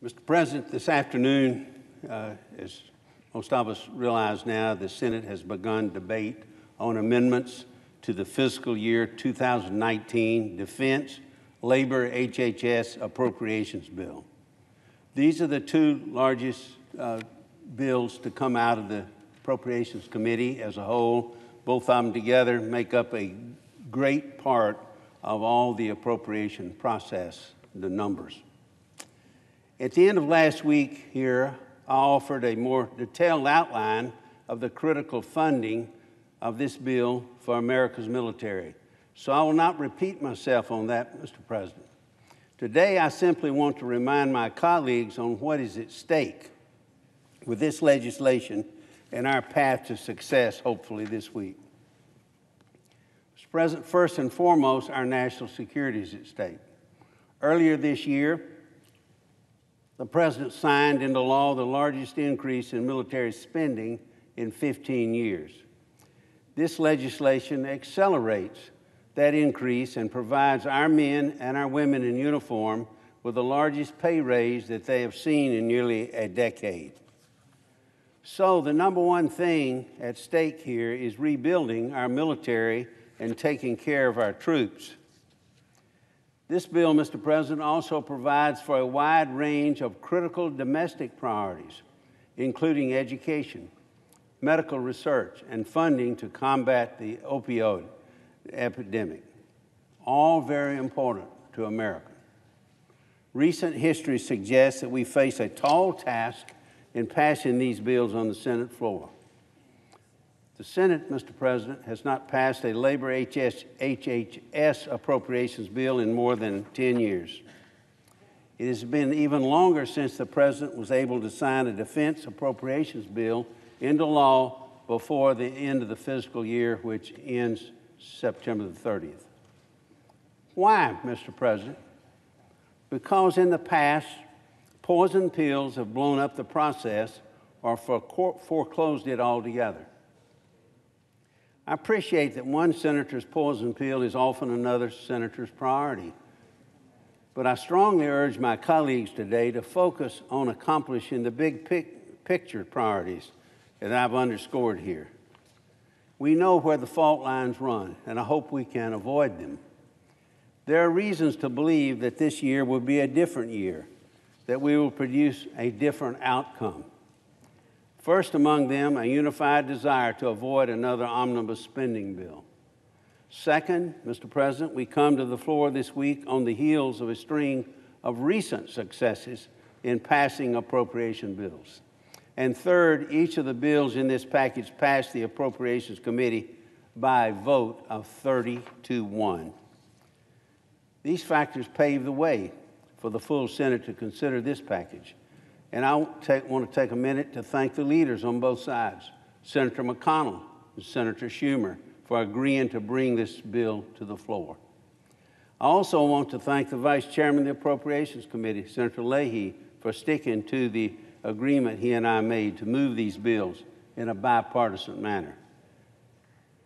Mr. President, this afternoon, as most of us realize now, the Senate has begun debate on amendments to the fiscal year 2019 Defense, Labor, HHS Appropriations Bill. These are the two largest bills to come out of the Appropriations Committee as a whole. Both of them together make up a great part of all the appropriation process, the numbers. At the end of last week here, I offered a more detailed outline of the critical funding of this bill for America's military. So I will not repeat myself on that, Mr. President. Today, I simply want to remind my colleagues on what is at stake with this legislation and our path to success, hopefully, this week. Mr. President, first and foremost, our national security is at stake. Earlier this year, the President signed into law the largest increase in military spending in 15 years. This legislation accelerates that increase and provides our men and our women in uniform with the largest pay raise that they have seen in nearly a decade. So the number one thing at stake here is rebuilding our military and taking care of our troops. This bill, Mr. President, also provides for a wide range of critical domestic priorities, including education, medical research, and funding to combat the opioid epidemic, all very important to America. Recent history suggests that we face a tall task in passing these bills on the Senate floor. The Senate, Mr. President, has not passed a labor HHS appropriations bill in more than 10 years. It has been even longer since the President was able to sign a defense appropriations bill into law before the end of the fiscal year, which ends September the 30th. Why, Mr. President? Because in the past, poison pills have blown up the process or foreclosed it altogether. I appreciate that one senator's poison pill is often another senator's priority, but I strongly urge my colleagues today to focus on accomplishing the big picture priorities that I've underscored here. We know where the fault lines run, and I hope we can avoid them. There are reasons to believe that this year will be a different year, that we will produce a different outcome. First among them, a unified desire to avoid another omnibus spending bill. Second, Mr. President, we come to the floor this week on the heels of a string of recent successes in passing appropriation bills. And third, each of the bills in this package passed the Appropriations Committee by a vote of 30-1. These factors pave the way for the full Senate to consider this package. And I want to take a minute to thank the leaders on both sides, Senator McConnell and Senator Schumer, for agreeing to bring this bill to the floor. I also want to thank the Vice Chairman of the Appropriations Committee, Senator Leahy, for sticking to the agreement he and I made to move these bills in a bipartisan manner.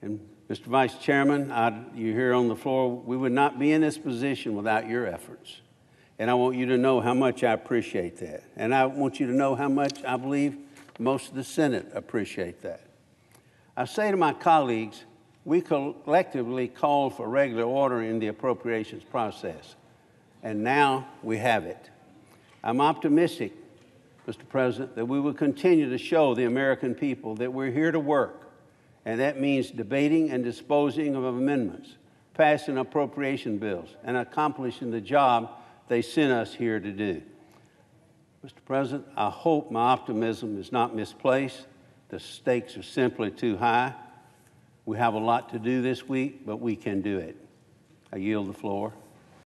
And Mr. Vice Chairman, you're here on the floor. We would not be in this position without your efforts. And I want you to know how much I appreciate that. And I want you to know how much I believe most of the Senate appreciate that. I say to my colleagues, we collectively called for regular order in the appropriations process, and now we have it. I'm optimistic, Mr. President, that we will continue to show the American people that we're here to work, and that means debating and disposing of amendments, passing appropriation bills, and accomplishing the job they sent us here to do. Mr. President, I hope my optimism is not misplaced. The stakes are simply too high. We have a lot to do this week, but we can do it. I yield the floor.